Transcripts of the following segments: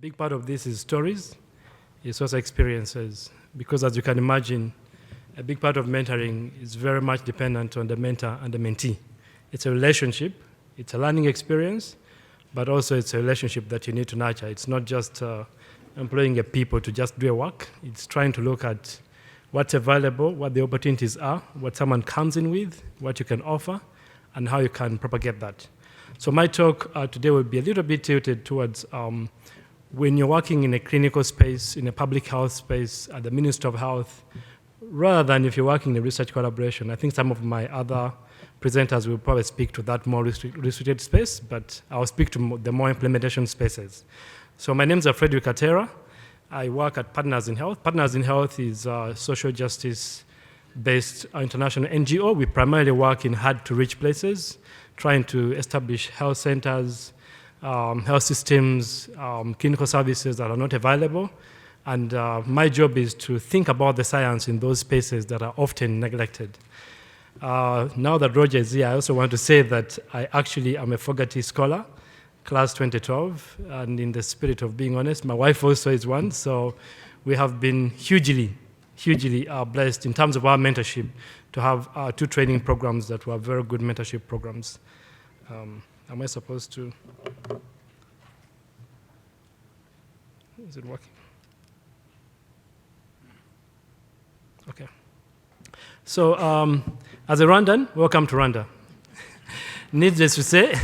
big part of this is stories. It's also experiences. Because as you can imagine, a big part of mentoring is very much dependent on the mentor and the mentee. It's a relationship, it's a learning experience, but also it's a relationship that you need to nurture. It's not just employing a people to just do a work. It's trying to look at what's available, what the opportunities are, what someone comes in with, what you can offer, and how you can propagate that. So my talk today will be a little bit tilted towards when you're working in a clinical space, in a public health space, at the Ministry of Health, rather than if you're working in a research collaboration. I think some of my other presenters will probably speak to that more restricted space, but I'll speak to the more implementation spaces. So my name is Frederick Kateera. I work at Partners in Health. Partners in Health is a social justice-based international NGO. We primarily work in hard-to-reach places, trying to establish health centers, health systems, clinical services that are not available. And my job is to think about the science in those spaces that are often neglected. Now that Roger is here, I also want to say that I actually am a Fogarty scholar, class 2012, and in the spirit of being honest, my wife also is one, so we have been hugely blessed in terms of our mentorship to have two training programs that were very good mentorship programs. Am I supposed to? Is it working? Okay. So, as a Rwandan, welcome to Rwanda. Needless to say,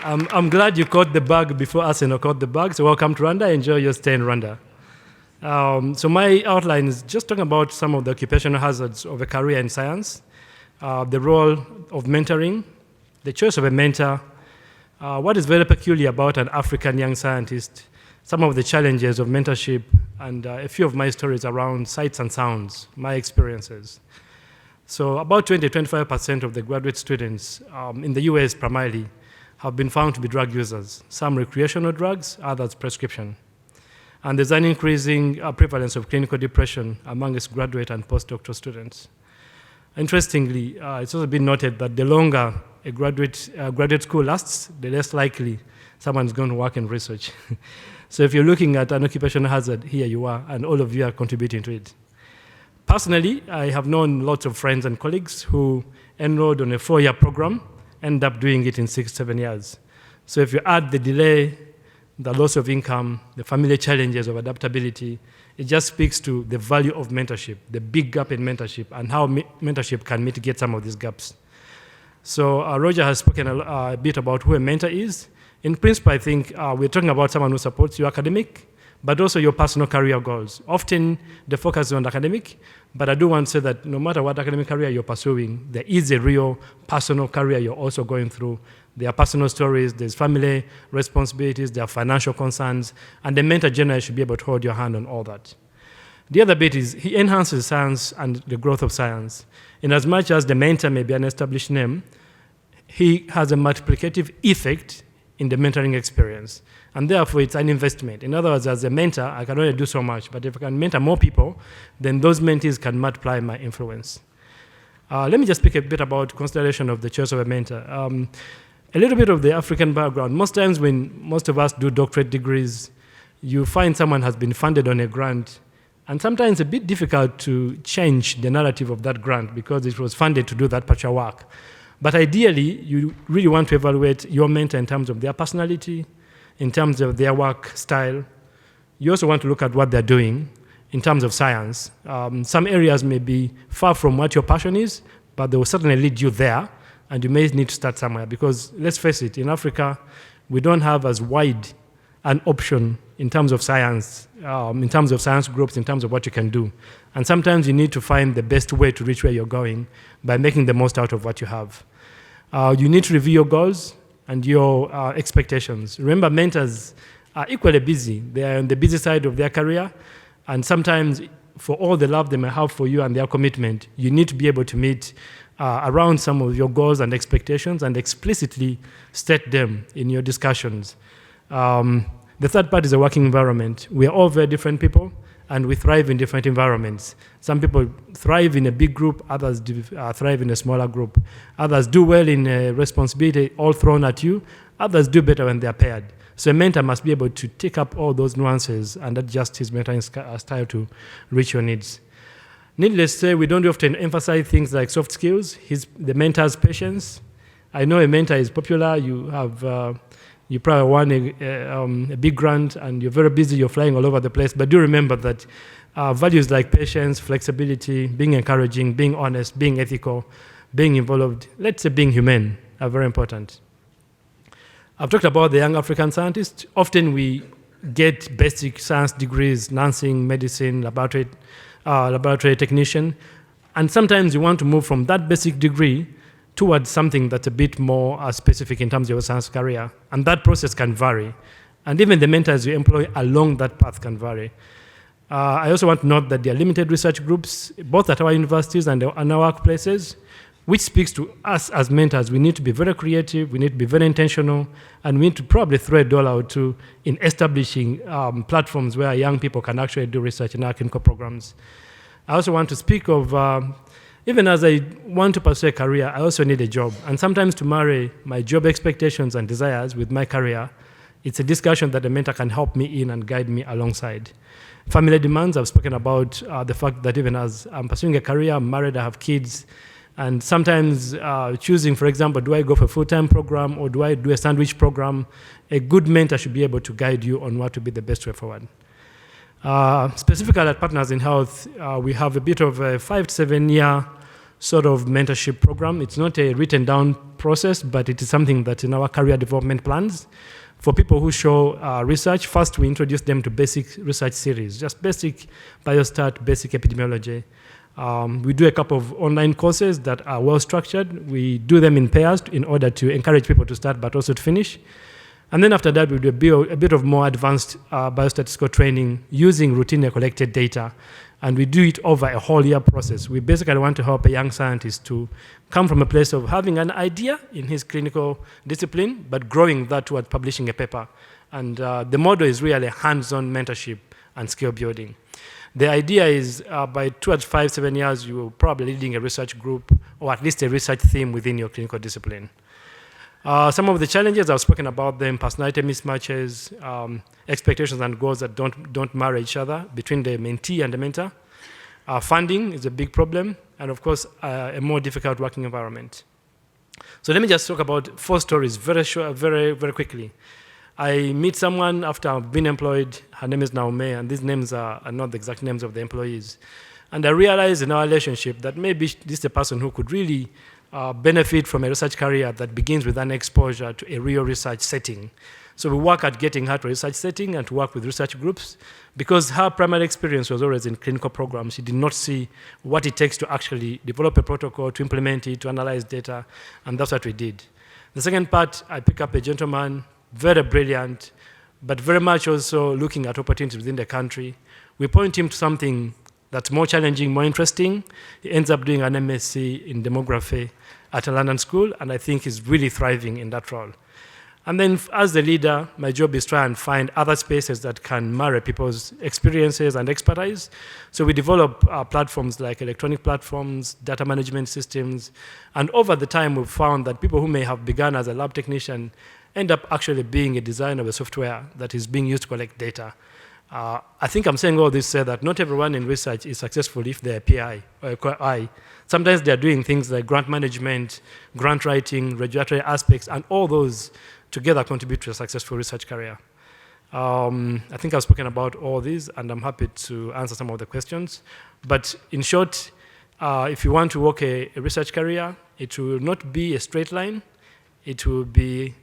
I'm glad you caught the bug before Arsenal caught the bug, so welcome to Rwanda, enjoy your stay in Rwanda. So my outline is just talking about some of the occupational hazards of a career in science, the role of mentoring, the choice of a mentor, what is very peculiar about an African young scientist, some of the challenges of mentorship, and a few of my stories around sights and sounds, my experiences. So about 20-25% of the graduate students in the US primarily have been found to be drug users, some recreational drugs, others prescription. And there's an increasing prevalence of clinical depression amongst graduate and postdoctoral students. Interestingly, it's also been noted that the longer a graduate school lasts, the less likely someone's going to work in research. So if you're looking at an occupational hazard, here you are, and all of you are contributing to it. Personally, I have known lots of friends and colleagues who enrolled on a 4-year program, end up doing it in 6-7 years. So if you add the delay, the loss of income, the family challenges of adaptability, it just speaks to the value of mentorship, the big gap in mentorship, and how mentorship can mitigate some of these gaps. So Roger has spoken a bit about who a mentor is. In principle, I think we're talking about someone who supports your academic, but also your personal career goals. Often the focus is on academic, but I do want to say that no matter what academic career you're pursuing, there is a real personal career you're also going through. There are personal stories, there's family responsibilities, there are financial concerns, and the mentor generally should be able to hold your hand on all that. The other bit is he enhances science and the growth of science. In as much as the mentor may be an established name, he has a multiplicative effect in the mentoring experience. And therefore, it's an investment. In other words, as a mentor, I can only do so much, but if I can mentor more people, then those mentees can multiply my influence. Let me just speak a bit about consideration of the choice of a mentor. A little bit of the African background. Most times when most of us do doctorate degrees, you find someone has been funded on a grant, and sometimes it's a bit difficult to change the narrative of that grant because it was funded to do that particular work. But ideally, you really want to evaluate your mentor in terms of their personality, in terms of their work style. You also want to look at what they're doing in terms of science. Some areas may be far from what your passion is, but they will certainly lead you there, and you may need to start somewhere because, let's face it, in Africa, we don't have as wide an option in terms of science, in terms of science groups, in terms of what you can do. And sometimes you need to find the best way to reach where you're going by making the most out of what you have. You need to review your goals and your expectations. Remember, mentors are equally busy. They are on the busy side of their career, and sometimes for all the love they may have for you and their commitment, you need to be able to meet around some of your goals and expectations and explicitly state them in your discussions. The third part is a working environment. We are all very different people, and we thrive in different environments. Some people thrive in a big group, others thrive in a smaller group. Others do well in responsibility all thrown at you, Others do better when they are paired. So a mentor must be able to take up all those nuances and adjust his mentoring style to reach your needs. Needless to say, we don't often emphasize things like soft skills. The mentor's patience. I know a mentor is popular. You probably won a big grant and you're very busy, you're flying all over the place. But do remember that values like patience, flexibility, being encouraging, being honest, being ethical, being involved, let's say being humane, are very important. I've talked about the young African scientists. Often we get basic science degrees, nursing, medicine, laboratory technician, and sometimes you want to move from that basic degree towards something that's a bit more specific in terms of your science career, and that process can vary. And even the mentors you employ along that path can vary. I also want to note that there are limited research groups, both at our universities and our workplaces, which speaks to us as mentors. We need to be very creative, we need to be very intentional, and we need to probably throw $1 or two in establishing platforms where young people can actually do research in our clinical programs. I also want to speak of, even as I want to pursue a career, I also need a job. And sometimes to marry my job expectations and desires with my career, it's a discussion that a mentor can help me in and guide me alongside. Family demands, I've spoken about the fact that even as I'm pursuing a career, I'm married, I have kids, and sometimes choosing, for example, do I go for a full-time program or do I do a sandwich program? A good mentor should be able to guide you on what would be the best way forward. Specifically at Partners in Health, we have a bit of a 5 to 7 year sort of mentorship program. It's not a written down process, but it is something that's in our career development plans. For people who show research, first we introduce them to basic research series, just basic biostat, basic epidemiology. We do a couple of online courses that are well structured. We do them in pairs in order to encourage people to start but also to finish. And then after that, we do a bit of more advanced biostatistical training using routinely collected data. And we do it over a whole year process. We basically want to help a young scientist to come from a place of having an idea in his clinical discipline, but growing that towards publishing a paper. And the model is really hands-on mentorship and skill building. The idea is by towards 5 to 7 years, you will probably leading a research group or at least a research theme within your clinical discipline. Some of the challenges, I've spoken about them: personality mismatches, expectations and goals that don't marry each other between the mentee and the mentor. Funding is a big problem, and of course, a more difficult working environment. So let me just talk about 4 stories very short, very quickly. I meet someone after I've been employed. Her name is Naomi, and these names are not the exact names of the employees. And I realized in our relationship that maybe this is a person who could really benefit from a research career that begins with an exposure to a real research setting. So we work at getting her to a research setting and to work with research groups. Because her primary experience was always in clinical programs, she did not see what it takes to actually develop a protocol, to implement it, to analyze data, and that's what we did. The second part, I pick up a gentleman, very brilliant, but very much also looking at opportunities within the country. We point him to something that's more challenging, more interesting. He ends up doing an MSc in demography at a London school, and I think he's really thriving in that role. And then as the leader, my job is try and find other spaces that can marry people's experiences and expertise. So we develop platforms like electronic platforms, data management systems, and over the time we've found that people who may have begun as a lab technician end up actually being a designer of a software that is being used to collect data. I think I'm saying all this to say that not everyone in research is successful if they're a PI or a QI. Sometimes they're doing things like grant management, grant writing, regulatory aspects, and all those together contribute to a successful research career. I think I've spoken about all these, and I'm happy to answer some of the questions. But in short, if you want to work a research career, it will not be a straight line. It will be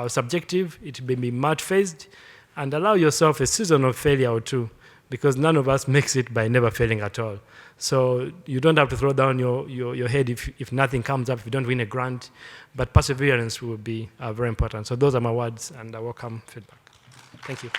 subjective. It will be mud-faced. And allow yourself a season of failure or two, because none of us makes it by never failing at all. So you don't have to throw down your head if nothing comes up, if you don't win a grant, but perseverance will be very important. So those are my words, and I welcome feedback. Thank you.